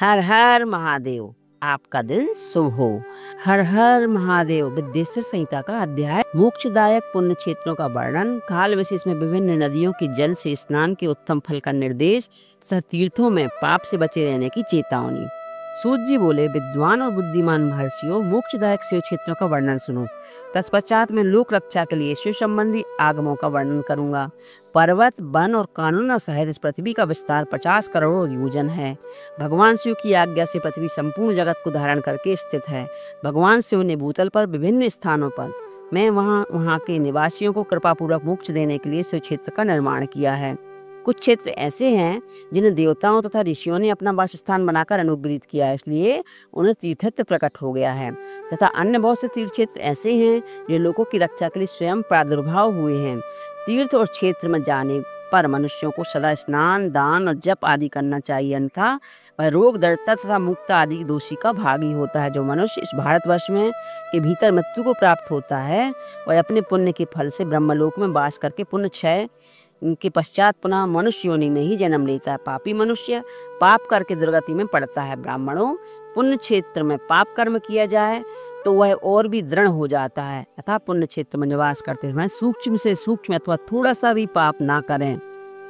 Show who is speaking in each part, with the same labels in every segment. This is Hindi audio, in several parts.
Speaker 1: हर हर महादेव। आपका दिन शुभ हो। हर हर महादेव विद्येश्वर संहिता का अध्याय मोक्षदायक पुण्य क्षेत्रों का वर्णन, काल विशेष में विभिन्न नदियों के जल से स्नान के उत्तम फल का निर्देश तथा तीर्थों में पाप से बचे रहने की चेतावनी। सूत जी बोले, विद्वान और बुद्धिमान महर्षियों, मोक्षदायक शिव क्षेत्रों का वर्णन सुनो। तत्पश्चात मैं लोक रक्षा के लिए शिव संबंधी आगमों का वर्णन करूंगा। पर्वत, वन और कानून सहित इस पृथ्वी का विस्तार 50 करोड़ योजन है। भगवान शिव की आज्ञा से पृथ्वी संपूर्ण जगत को धारण करके स्थित है। भगवान शिव ने भूतल पर विभिन्न स्थानों पर मैं वहाँ के निवासियों को कृपापूर्वक मोक्ष देने के लिए शिव क्षेत्र का निर्माण किया है। कुछ क्षेत्र ऐसे हैं जिन्हें देवताओं तथा ऋषियों ने अपना वासस्थान बनाकर अनुग्रहित किया है, इसलिए उन्हें तीर्थत्व प्रकट हो गया है। तथा अन्य बहुत से तीर्थ क्षेत्र ऐसे हैं जो लोगों की रक्षा के लिए स्वयं प्रादुर्भाव हुए हैं। तीर्थ और क्षेत्र में जाने पर मनुष्यों को सदा स्नान, दान और जप आदि करना चाहिए, अन्यथा वह रोग, दरिद्रता तथा मुक्ता आदि दोषी का भागी होता है। जो मनुष्य इस भारतवर्ष में के भीतर मृत्यु को प्राप्त होता है, वह अपने पुण्य के फल से ब्रह्मलोक में वास करके पुण्य क्षय के पश्चात पुनः मनुष्य योनि में ही जन्म लेता है। पापी मनुष्य पाप करके दुर्गति में पड़ता है। ब्राह्मणों, पुण्य क्षेत्र में पाप कर्म किया जाए तो वह और भी दृढ़ हो जाता है, तथा पुण्य क्षेत्र में निवास करते समय सूक्ष्म से सूक्ष्म अथवा थोड़ा सा भी पाप ना करें।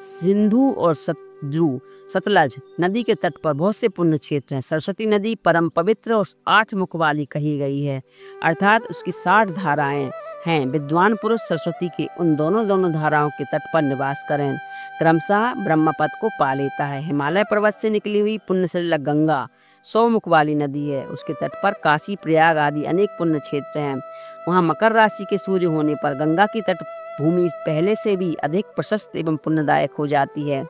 Speaker 1: सिंधु और सतलज नदी के तट पर बहुत से पुण्य क्षेत्र हैं। सरस्वती नदी परम पवित्र और 8 मुख वाली कही गई है, अर्थात उसकी 60 धाराएं हैं। विद्वान पुरुष सरस्वती के उन दोनों धाराओं के तट पर निवास करें, क्रमशः ब्रह्मपद को पा लेता है। हिमालय पर्वत से निकली हुई पुण्यसलिला गंगा 100 मुख वाली नदी है। उसके तट पर काशी, प्रयाग आदि अनेक पुण्य क्षेत्र हैं। वहाँ मकर राशि के सूर्य होने पर गंगा की तट भूमि पहले से भी अधिक प्रशस्त एवं पुण्यदायक हो जाती है।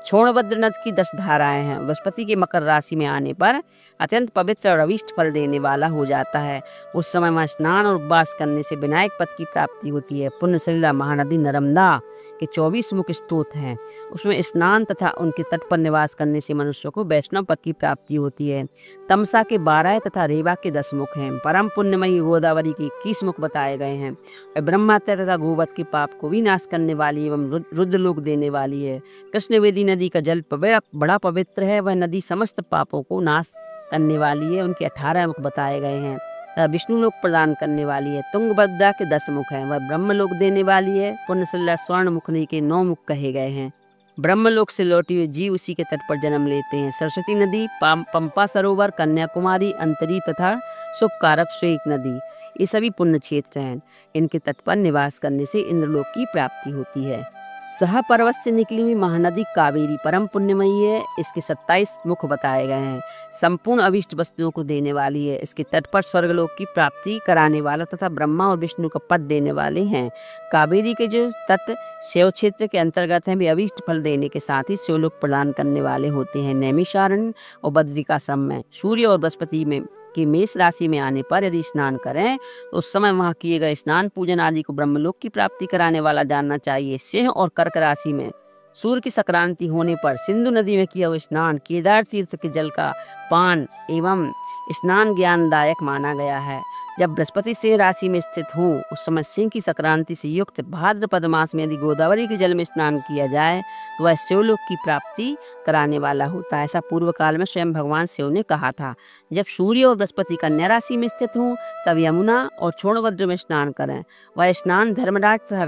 Speaker 1: क्षोणभद्र नद की 10 धाराएं हैं। बृहस्पति के मकर राशि में आने पर अत्यंत पवित्र और अभीष्ट फल देने वाला हो जाता है। उस समय वहाँ स्नान और उपवास करने से विनायक पद की प्राप्ति होती है। पुण्यसलिला महानदी नर्मदा के 24 मुख स्रोत हैं। उसमें स्नान तथा उनके तट पर निवास करने से मनुष्यों को वैष्णव पद की प्राप्ति होती है। तमसा के 12 तथा रेवा के 10 मुख हैं। परम पुण्यमयी गोदावरी के 21 मुख बताए गए हैं। ब्रह्महत्या तथा गोवध के पाप को भी नाश करने वाली एवं रुद्रलोक देने वाली है। कृष्णवेदी नदी का जल बड़ा पवित्र है। वह नदी समस्त पापों को नाश करने वाली है। उनके 18 मुख बताए गए हैं। विष्णु लोक प्रदान करने वाली है। तुंगभद्रा के 10 मुख हैं। वह ब्रह्मलोक देने वाली है। पुण्यसलिला स्वर्ण मुखनी के 9 मुख कहे गए हैं। ब्रह्मलोक से लौटे हुए जीव उसी के तट पर जन्म लेते हैं। सरस्वती नदी, पंपा सरोवर, कन्याकुमारी, अंतरीप तथा शुभकारक श्वेत नदी, ये सभी पुण्य क्षेत्र हैं। इनके तट पर निवास करने से इंद्रलोक की प्राप्ति होती है। सहा पर्वत से निकली हुई महानदी कावेरी परम पुण्यमयी है। इसके 27 मुख बताए गए हैं। संपूर्ण अभीष्ट वस्तुओं को देने वाली है। इसके तट पर स्वर्गलोक की प्राप्ति कराने वाला तथा ब्रह्मा और विष्णु का पद देने वाले हैं। कावेरी के जो तट शिव क्षेत्र के अंतर्गत हैं, वे अभीष्ट फल देने के साथ ही शिवलोक प्रदान करने वाले होते हैं। नैमिषारण्य और बद्रिकाश्रम में सूर्य और बृहस्पति में कि मेष राशि में आने पर यदि स्नान करें तो उस समय वहां किए गए स्नान पूजन आदि को ब्रह्मलोक की प्राप्ति कराने वाला जानना चाहिए। सिंह और कर्क राशि में सूर्य की संक्रांति होने पर सिंधु नदी में किया हुआ स्नान, केदार तीर्थ के जल का पान एवं स्नान ज्ञानदायक माना गया है। जब बृहस्पति सिंह राशि में स्थित हो उस समय सिंह की संक्रांति से युक्त भाद्रपद मास में यदि गोदावरी के जल में स्नान किया जाए तो वह शिवलोक की प्राप्ति कराने वाला होता है। ऐसा पूर्व काल में स्वयं भगवान शिव ने कहा था। जब सूर्य और बृहस्पति कन्या राशि में स्थित हो तब यमुना और क्षोणभद्र में स्नान करें। वह स्नान धर्मराज तथा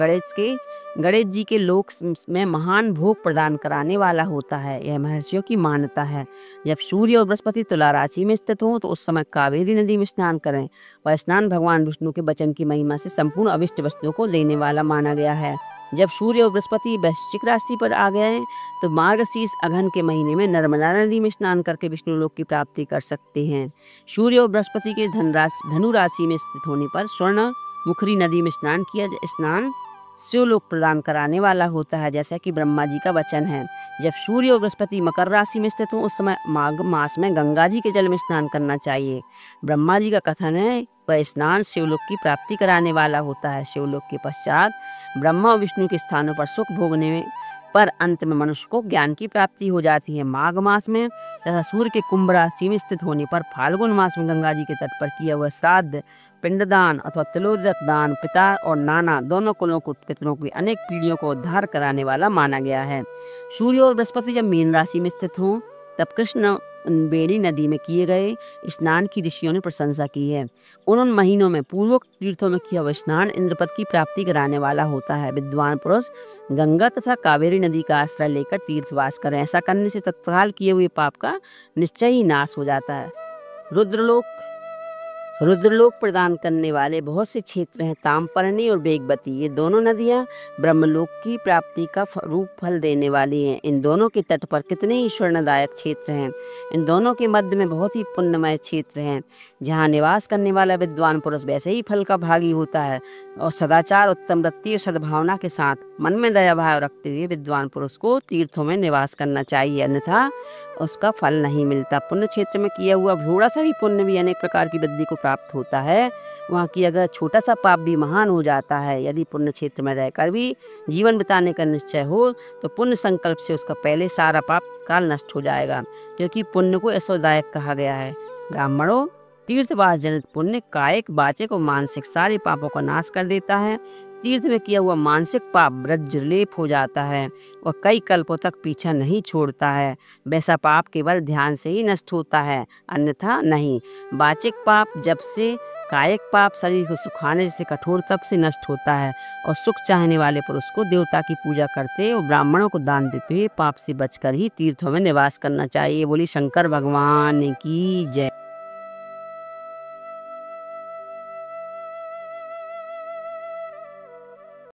Speaker 1: गणेश जी के लोक में महान भोग प्रदान कराने वाला होता है। यह महर्षियों की मान्यता है। जब सूर्य और बृहस्पति तुला राशि में स्थित हो तो उस समय कावेरी नदी में स्नान करें। वह स्नान भगवान विष्णु के वचन की महिमा से संपूर्ण अभिष्ट वस्तुओं को देने वाला माना गया है। जब सूर्य और बृहस्पति वृश्चिक राशि पर आ गए तो मार्गशीर्ष अघन के महीने में नर्मदा नदी में स्नान करके विष्णु लोक की प्राप्ति कर सकते हैं। सूर्य और बृहस्पति के धनु राशि में स्थित होने पर स्वर्ण मुखरी नदी में स्नान किया स्नान शिवलोक प्रदान कराने वाला होता है, जैसा कि ब्रह्मा जी का वचन है। जब सूर्य और बृहस्पति मकर राशि में स्थित हो उस समय माघ मास में गंगा जी के जल में स्नान करना चाहिए। ब्रह्मा जी का कथन है वह स्नान शिवलोक की प्राप्ति कराने वाला होता है। शिवलोक के पश्चात ब्रह्मा और विष्णु के स्थानों पर सुख भोगने पर अंत में मनुष्य को ज्ञान की प्राप्ति हो जाती है। माघ मास में तथा सूर्य के कुंभ राशि में स्थित होने पर फाल्गुन मास में गंगा जी के तट पर किया हुआ श्राद्ध, पिंडदान अथवा तिलोदक दान पिता और नाना दोनों कुलों को पितरों की अनेक पीढ़ियों को उद्धार कराने वाला माना गया है। सूर्य और बृहस्पति जब मीन राशि में स्थित हों तब कृष्ण बेड़ी नदी में किए गए स्नान की ऋषियों ने प्रशंसा की है। उन महीनों में पूर्वोक्त तीर्थों में किया हुआ स्नान इंद्रपद की प्राप्ति कराने वाला होता है। विद्वान पुरुष गंगा तथा कावेरी नदी का आश्रय लेकर तीर्थवास करें। ऐसा करने से तत्काल किए हुए पाप का निश्चय ही नाश हो जाता है। रुद्रलोक प्रदान करने वाले बहुत से क्षेत्र हैं। ताम्रपर्णी और वेगवती, ये दोनों नदियां ब्रह्मलोक की प्राप्ति का रूप फल देने वाली हैं। इन दोनों के तट पर कितने ही स्वर्णदायक क्षेत्र हैं। इन दोनों के मध्य में बहुत ही पुण्यमय क्षेत्र हैं, जहाँ निवास करने वाला विद्वान पुरुष वैसे ही फल का भागी होता है। और सदाचार, उत्तम वृत्ति और सद्भावना के साथ मन में दया भाव रखते हुए विद्वान पुरुष को तीर्थों में निवास करना चाहिए, अन्यथा उसका फल नहीं मिलता। पुण्य क्षेत्र में किया हुआ थोड़ा सा भी पुण्य भी अनेक प्रकार की वृद्धि को प्राप्त होता है। वहाँ की अगर छोटा सा पाप भी महान हो जाता है। यदि पुण्य क्षेत्र में रहकर भी जीवन बिताने का निश्चय हो तो पुण्य संकल्प से उसका पहले सारा पाप काल नष्ट हो जाएगा, क्योंकि पुण्य को ऐश्वर्यदायक कहा गया है। ब्राह्मणों, तीर्थवास जनित पुण्य कायिक, वाचिक और मानसिक सारे पापों का नाश कर देता है। तीर्थ में किया हुआ मानसिक पाप वज्रलेप हो जाता है और कई कल्पों तक पीछा नहीं छोड़ता है। वैसा पाप केवल ध्यान से ही नष्ट होता है, अन्यथा नहीं। वाचिक पाप जब से, कायिक पाप शरीर को सुखाने से कठोर तप से नष्ट होता है। और सुख चाहने वाले पुरुष को देवता की पूजा करते और ब्राह्मणों को दान देते हुए पाप से बचकर ही तीर्थों में निवास करना चाहिए। बोली शंकर भगवान की जय।